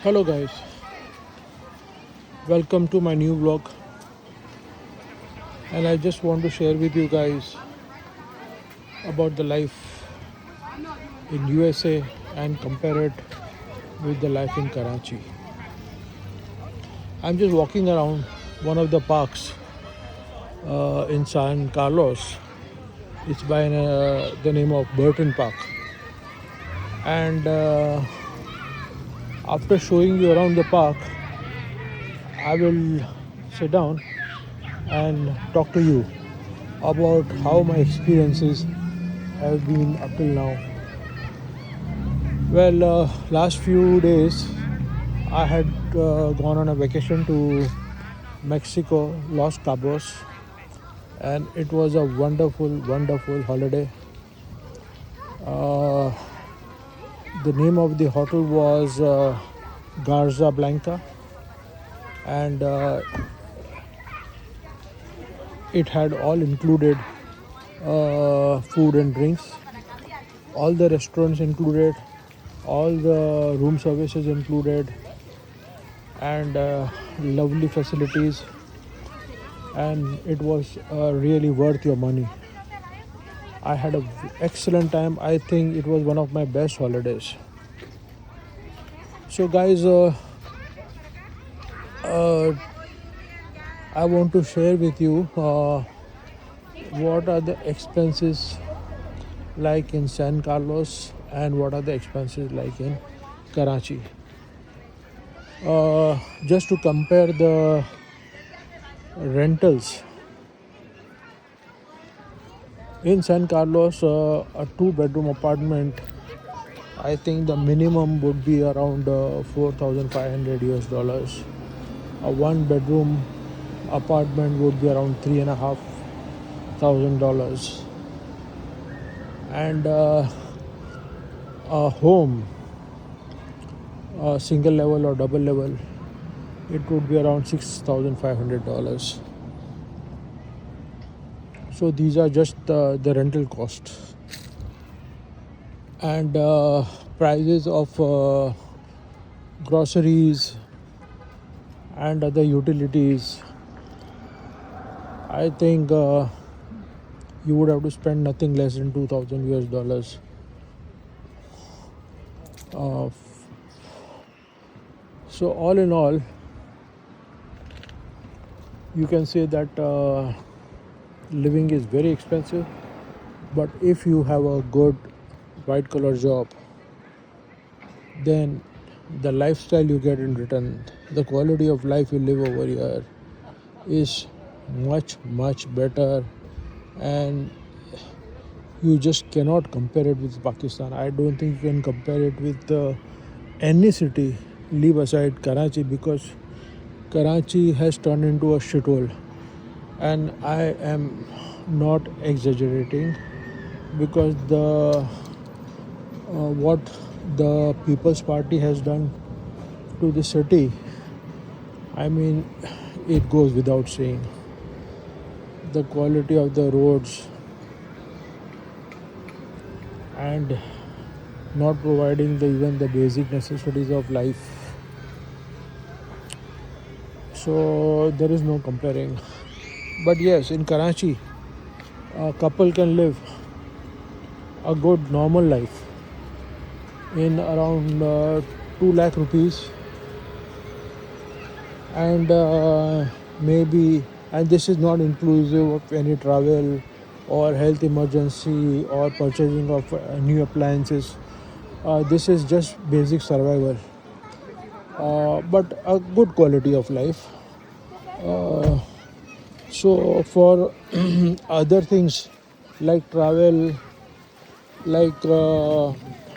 Hello guys, welcome to my new vlog, and I just want to share with you guys about the life in USA and compare it with the life in Karachi. I'm just walking around one of the parks in San Carlos. It's by the name of Burton Park, and after showing you around the park, I will sit down and talk to you about how my experiences have been up till now. Well, last few days I had gone on a vacation to Mexico, Los Cabos, and it was a wonderful, wonderful holiday. Uh, the name of the hotel was Garza Blanca, and it had all included food and drinks, all the restaurants included, all the room services included, and lovely facilities, and it was really worth your money. I had an excellent time. I think it was one of my best holidays. So guys, I want to share with you what are the expenses like in San Carlos and what are the expenses like in Karachi. Just to compare the rentals in San Carlos, a two-bedroom apartment, I think the minimum would be around 4,500 US dollars. A one-bedroom apartment would be around $3,500, and a home, single level or double level, it would be around $6,500. So these are just the rental costs, and prices of groceries and other utilities. I think you would have to spend nothing less than 2,000 US dollars. So all in all, you can say that living is very expensive, but if you have a good white collar job, then the lifestyle you get in return, the quality of life you live over here is much, much better, and you just cannot compare it with Pakistan. I don't think you can compare it with any city, leave aside Karachi, because Karachi has turned into a shithole, and I am not exaggerating, because what the People's Party has done to the city, I mean, it goes without saying. The quality of the roads and not providing even the basic necessities of life. So there is no comparing. But yes, in Karachi, a couple can live a good normal life in around 2 lakh rupees, and maybe, and this is not inclusive of any travel or health emergency or purchasing of new appliances. This is just basic survival, but a good quality of life. So for other things like travel, like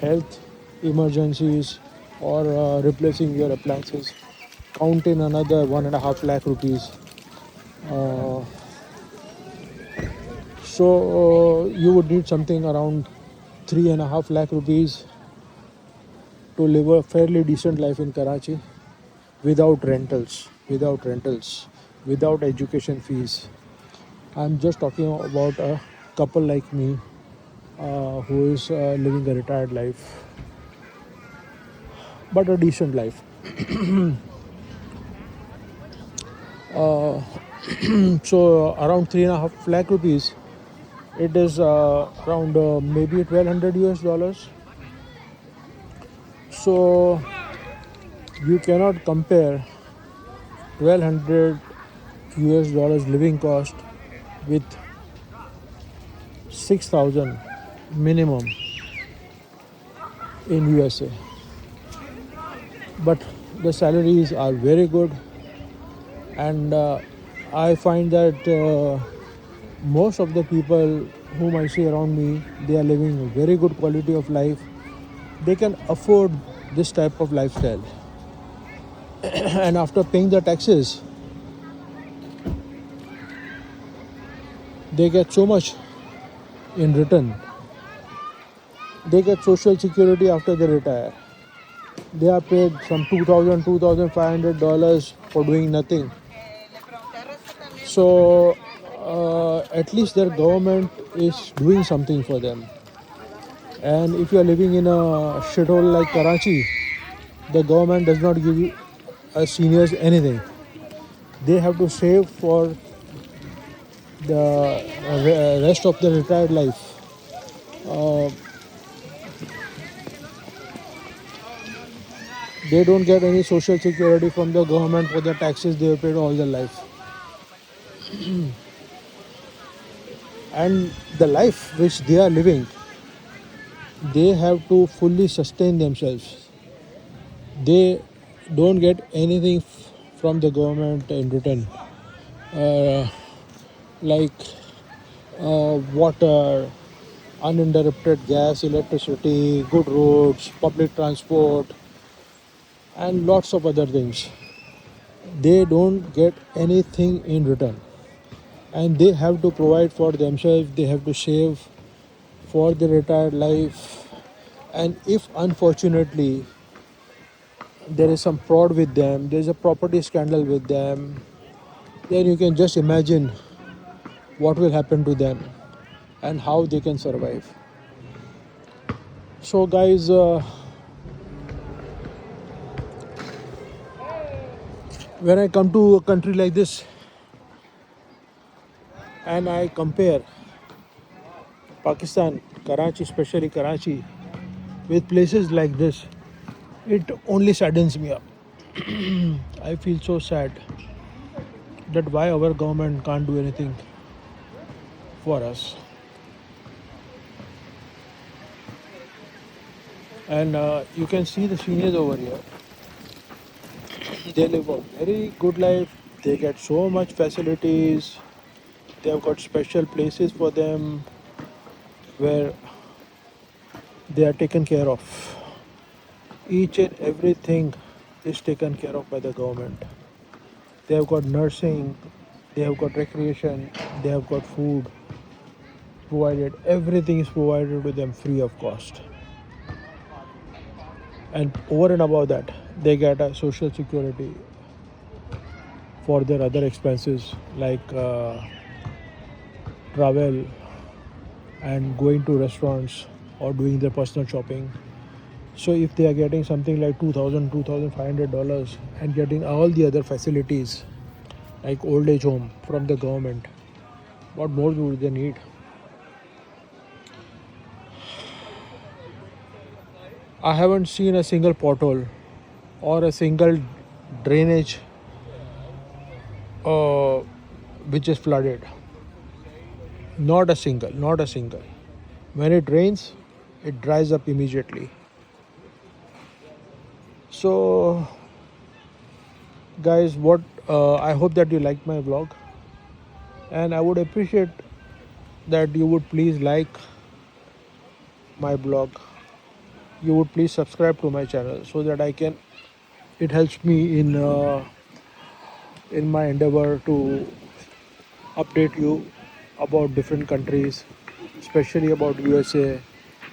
health emergencies, or replacing your appliances, count in another 1.5 lakh rupees. Uh, so you would need something around 3.5 lakh rupees to live a fairly decent life in Karachi, without rentals, without education fees. I'm just talking about a couple like me who is living a retired life, but a decent life. Uh, so around 3.5 lakh rupees. It is around maybe 1200 US dollars. So you cannot compare 1200 US dollars living cost with 6000 minimum in USA. But the salaries are very good, and I find that most of the people whom I see around me, they are living a very good quality of life. They can afford this type of lifestyle. And after paying the taxes, they get so much in return. They get social security after they retire. They are paid some $2,000, $2,500 for doing nothing. So at least their government is doing something for them. And if you are living in a shithole like Karachi, the government does not give you seniors anything. They have to save for the rest of the retired life. Uh, they don't get any social security from the government for the taxes they have paid all their life. And the life which they are living, they have to fully sustain themselves. They don't get anything from the government in return, uh, like water, uninterrupted gas, electricity, good roads, public transport, and lots of other things. They don't get anything in return, and they have to provide for themselves. They have to save for the retired life. And if unfortunately there is some fraud with them, there's a property scandal with them, then you can just imagine what will happen to them and how they can survive. So guys, when I come to a country like this and I compare Pakistan, Karachi, especially Karachi, with places like this, it only saddens me up. I feel so sad that why our government can't do anything for us. And you can see the seniors over here. They live a very good life. They get so much facilities. They have got special places for them where they are taken care of. Each and everything is taken care of by the government. They have got nursing, they have got recreation, they have got food provided. Everything is provided to them free of cost. And over and above that, they get a social security for their other expenses like travel and going to restaurants or doing their personal shopping. So if they are getting something like $2,000, $2,500 and getting all the other facilities like old age home from the government, what more do they need? I haven't seen a single pothole or a single drainage uh, which is flooded. Not a single, not a single. When it rains, it dries up immediately. So, guys, what I hope that you liked my vlog, and I would appreciate that you would please like my blog. You would please subscribe to my channel so that I can. It helps me in my endeavor to update you about different countries, especially about USA,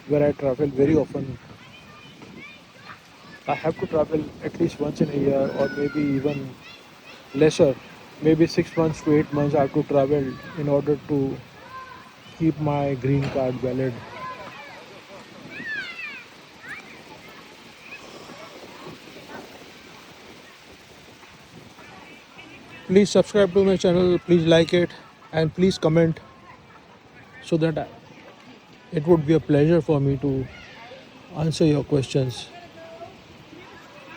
where I travel very often. I have to travel at least once in a year, or maybe even lesser. Maybe 6 months to 8 months I have to travel in order to keep my green card valid. Please subscribe to my channel, please like it, and please comment so that it would be a pleasure for me to answer your questions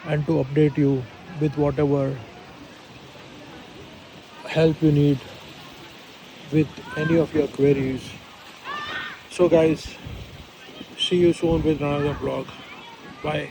and to update you with whatever help you need with any of your queries. So, guys, see you soon with another vlog. Bye.